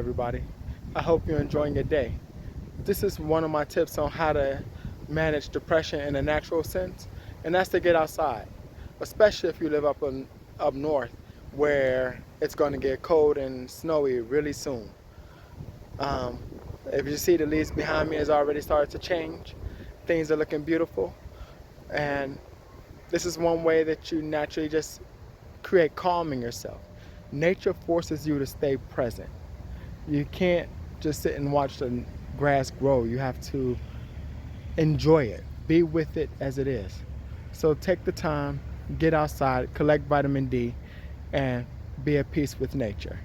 everybody. I hope you're enjoying your day. This is one of my tips on how to manage depression in a natural sense, and that's to get outside, especially if you live up north where it's going to get cold and snowy really soon. Um, if you see the leaves behind me has already started to change, things are looking beautiful, and this is one way that you naturally just create calm in yourself. Nature forces you to stay present. You can't just sit and watch the grass grow. You have to enjoy it, be with it as it is. So take the time, get outside, collect vitamin D, and be at peace with nature.